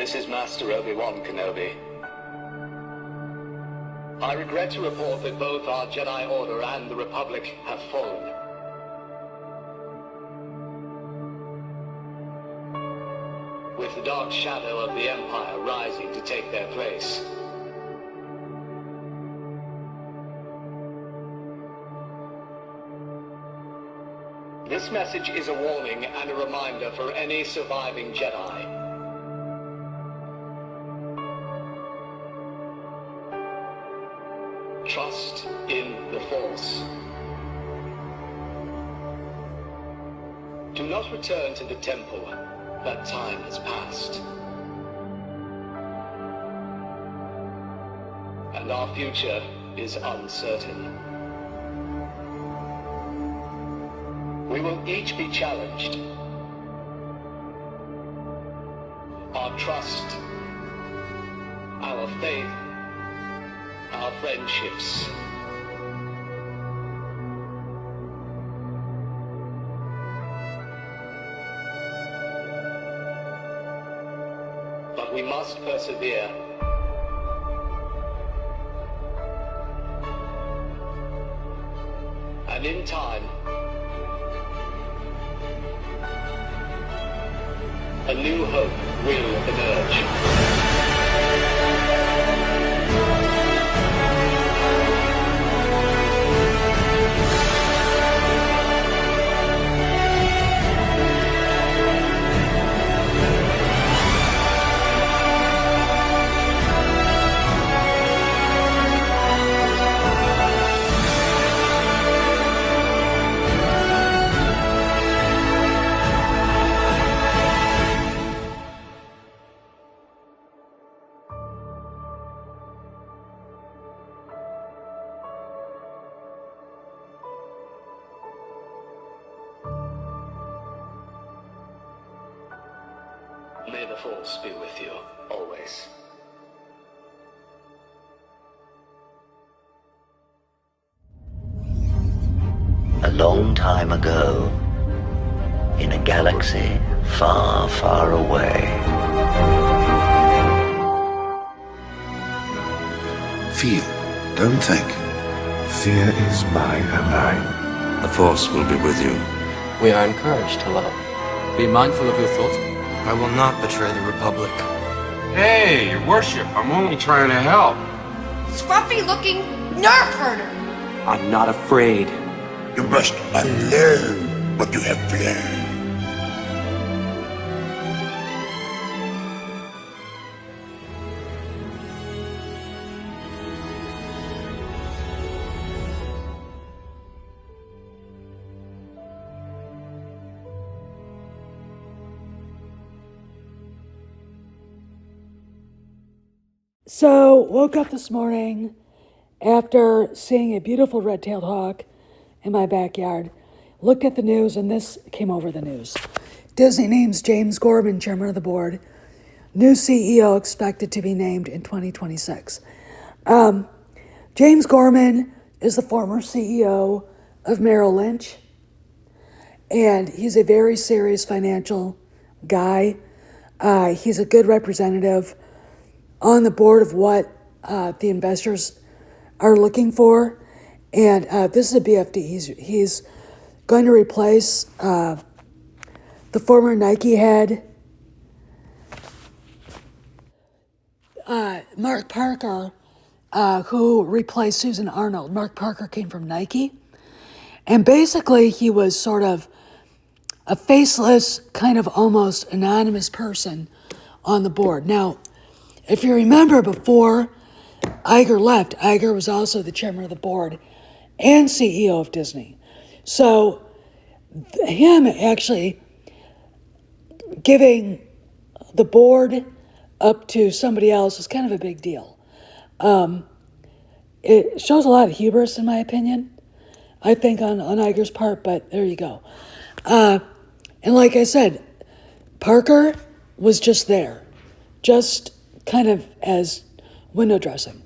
This is Master Obi-Wan Kenobi. I regret to report that both our Jedi Order and the Republic have fallen. With the dark shadow of the Empire rising to take their place. This message is a warning and a reminder for any surviving Jedi. Trust in the Force. Do not return to the temple. That time has passed. And our future is uncertain. We will each be challenged. Our trust, our faith, our friendships. But we must persevere. And in time, a new hope will emerge. May the Force be with you, always. A long time ago, in a galaxy far, far away. Feel, don't think. Fear is my ally. The Force will be with you. We are encouraged to love. Be mindful of your thoughts. I will not betray the Republic. Hey, Your Worship, I'm only trying to help. Scruffy-looking nerf herder! I'm not afraid. You must unlearn what you have learned. So, woke up this morning after seeing a beautiful red-tailed hawk in my backyard, looked at the news, and this came over the news. Disney names James Gorman chairman of the board. New CEO expected to be named in 2026. James Gorman is the former CEO of Merrill Lynch, and he's a very serious financial guy. He's a good representative on the board of what the investors are looking for. And this is a BFD. He's going to replace the former Nike head, Mark Parker, who replaced Susan Arnold. Mark Parker came from Nike. And basically, he was sort of a faceless, kind of almost anonymous person on the board. Now, if you remember, before Iger left, Iger was also the chairman of the board and CEO of Disney. So him actually giving the board up to somebody else is kind of a big deal. It shows a lot of hubris, in my opinion, I think, on Iger's part, but there you go. And like I said, Parker was just there, just kind of as window dressing.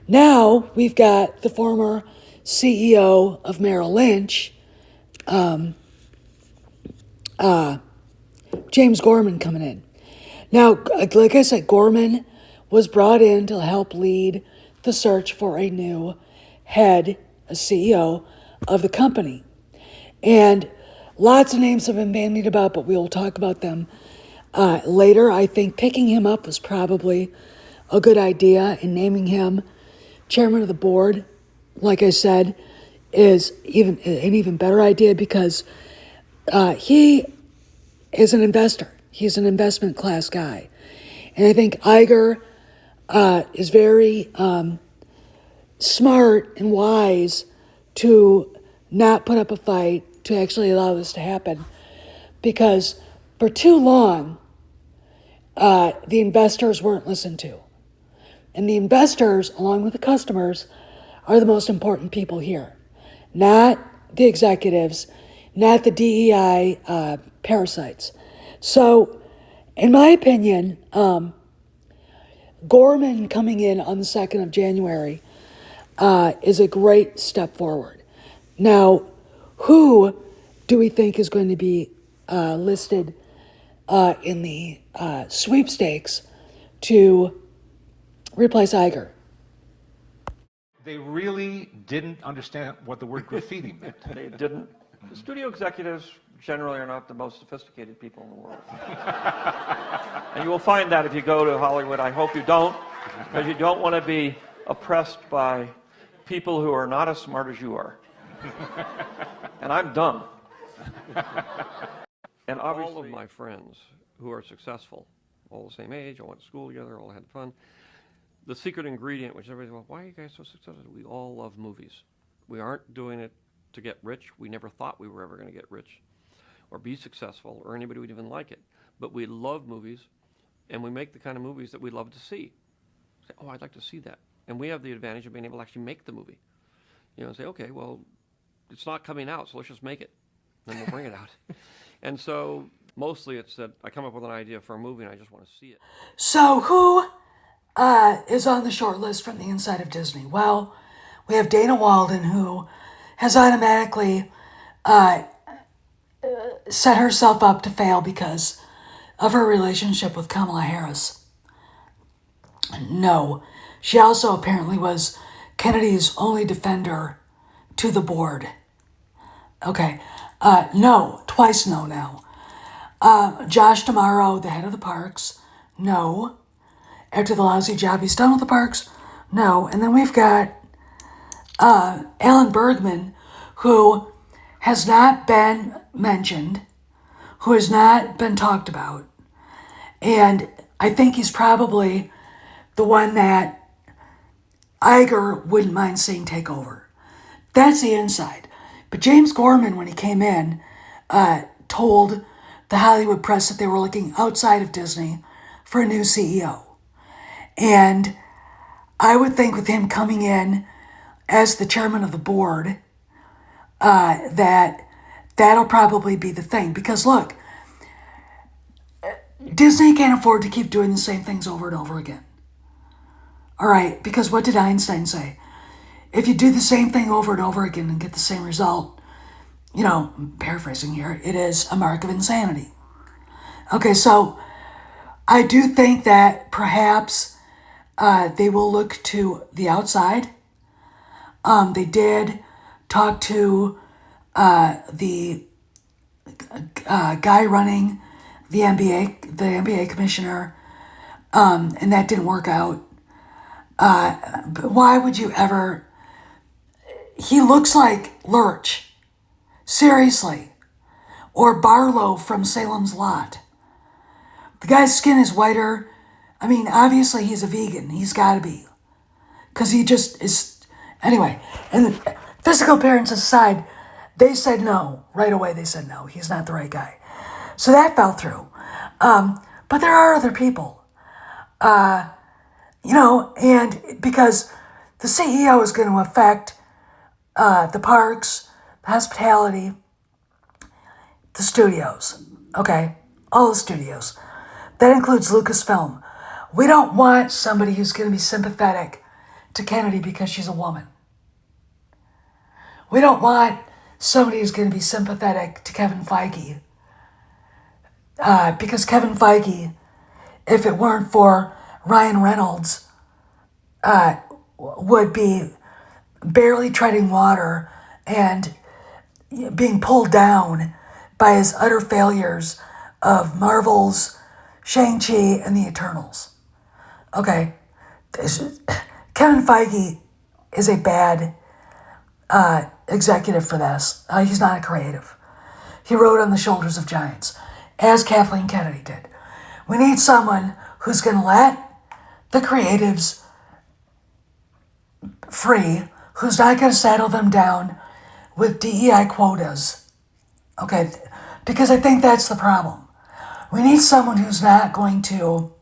Now we've got the former CEO of Merrill Lynch, James Gorman, coming in. Now, like I said, Gorman was brought in to help lead the search for a new head, a CEO of the company. And lots of names have been bandied about, but we will talk about them later. I think picking him up was probably a good idea, and naming him chairman of the board, like I said, is an even better idea because he is an investor. He's an investment class guy. And I think Iger is very smart and wise to not put up a fight to actually allow this to happen. Because for too long, the investors weren't listened to. And the investors, along with the customers, are the most important people here. Not the executives, not the DEI parasites. So, in my opinion, Gorman coming in on the 2nd of January is a great step forward. Now, who do we think is going to be listed in the sweepstakes to replace Iger? They really didn't understand what the word graffiti meant. They didn't. The studio executives generally are not the most sophisticated people in the world. And you will find that if you go to Hollywood. I hope you don't, because you don't want to be oppressed by people who are not as smart as you are. And I'm dumb. And obviously, all of my friends who are successful, all the same age, all went to school together, all had fun. The secret ingredient, which everybody's like, why are you guys so successful? We all love movies. We aren't doing it to get rich. We never thought we were ever going to get rich or be successful or anybody would even like it. But we love movies, and we make the kind of movies that we love to see. Say, oh, I'd like to see that. And we have the advantage of being able to actually make the movie. You know, and say, okay, well, it's not coming out, so let's just make it. Then we'll bring it out. And so mostly it's that I come up with an idea for a movie and I just want to see it. So who is on the short list from the inside of Disney? Well, we have Dana Walden, who has automatically set herself up to fail because of her relationship with Kamala Harris. No. She also apparently was Kennedy's only defender to the board. Okay. No. Twice no now. Josh D'Amaro, the head of the parks. No. After the lousy job he's done with the parks. No. And then we've got Alan Bergman, who has not been mentioned, who has not been talked about. And I think he's probably the one that Iger wouldn't mind seeing take over. That's the inside. But James Gorman, when he came in, told the Hollywood press that they were looking outside of Disney for a new CEO. And I would think with him coming in as the chairman of the board, that'll probably be the thing. Because look, Disney can't afford to keep doing the same things over and over again. All right, because what did Einstein say? If you do the same thing over and over again and get the same result, you know, paraphrasing here, it is a mark of insanity. Okay, so I do think that perhaps they will look to the outside. They did talk to the guy running the NBA commissioner, and that didn't work out. But why would you ever? He looks like Lurch, seriously, or Barlow from Salem's Lot. The guy's skin is whiter. I mean, obviously he's a vegan. He's got to be, because he just is. Anyway, and physical appearance aside, they said no right away. They said no. He's not the right guy. So that fell through. But there are other people. You know, and because the CEO is going to affect the parks, the hospitality, the studios, okay? All the studios. That includes Lucasfilm. We don't want somebody who's going to be sympathetic to Kennedy because she's a woman. We don't want somebody who's going to be sympathetic to Kevin Feige because Kevin Feige if it weren't for Ryan Reynolds, would be barely treading water and being pulled down by his utter failures of Marvel's Shang-Chi and the Eternals. Okay, Kevin Feige is a bad executive for this. He's not a creative. He rode on the shoulders of giants, as Kathleen Kennedy did. We need someone who's going to let the creatives free, who's not going to saddle them down with DEI quotas. Okay, because I think that's the problem. We need someone who's not going to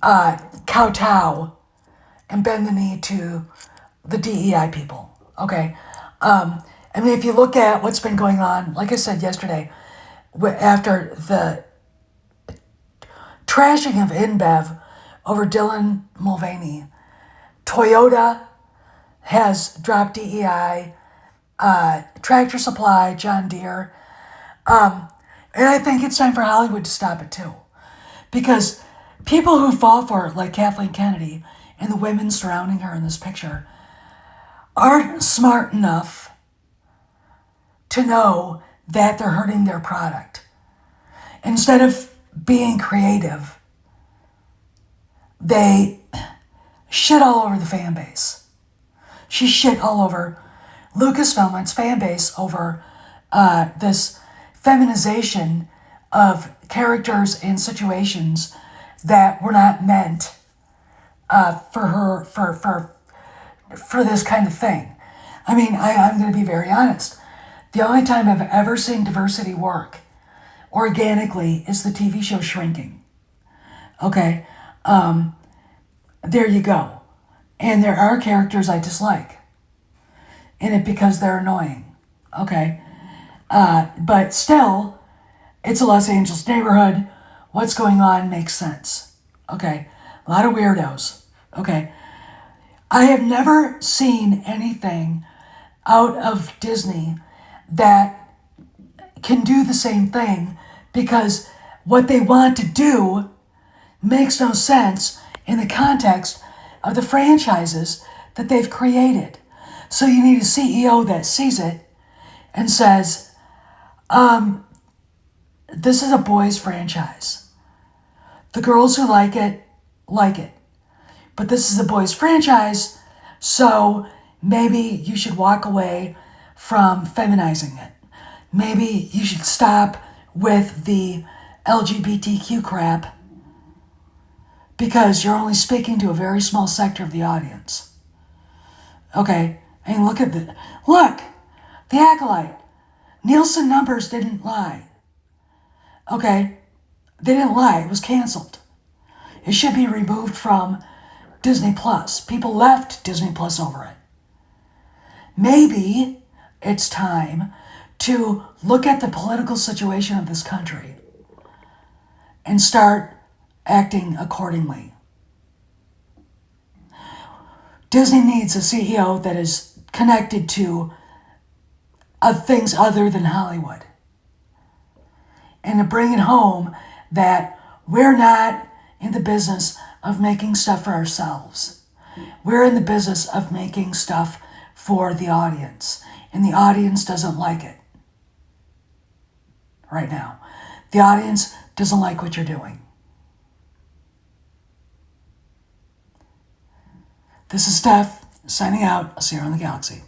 kowtow and bend the knee to the DEI people. Okay, I mean, if you look at what's been going on, like I said yesterday, after the trashing of InBev over Dylan Mulvaney, Toyota has dropped DEI, Tractor Supply, John Deere, and I think it's time for Hollywood to stop it too. Because people who fall for it, like Kathleen Kennedy and the women surrounding her in this picture, aren't smart enough to know that they're hurting their product. Instead of being creative, they shit all over the fan base. She shit all over Lucasfilm and its fan base over this feminization of characters and situations that were not meant for this kind of thing. I mean, I'm going to be very honest. The only time I've ever seen diversity work organically is the TV show Shrinking. Okay, there you go. And there are characters I dislike in it because they're annoying. Okay, but still, it's a Los Angeles neighborhood. What's going on makes sense. Okay, a lot of weirdos. Okay, I have never seen anything out of Disney that can do the same thing, because what they want to do makes no sense in the context of the franchises that they've created. So you need a CEO that sees it and says, this is a boys' franchise. The girls who like it. But this is a boys' franchise, so maybe you should walk away from feminizing it. Maybe you should stop with the LGBTQ crap, because you're only speaking to a very small sector of the audience. Okay, and look, The Acolyte. Nielsen numbers didn't lie. Okay, they didn't lie, it was canceled. It should be removed from Disney Plus. People left Disney Plus over it. Maybe it's time to look at the political situation of this country and start acting accordingly. Disney needs a CEO that is connected to things other than Hollywood. And to bring it home that we're not in the business of making stuff for ourselves. We're in the business of making stuff for the audience. And the audience doesn't like it right now. The audience doesn't like what you're doing. This is Steph, signing out. I'll see you around the galaxy.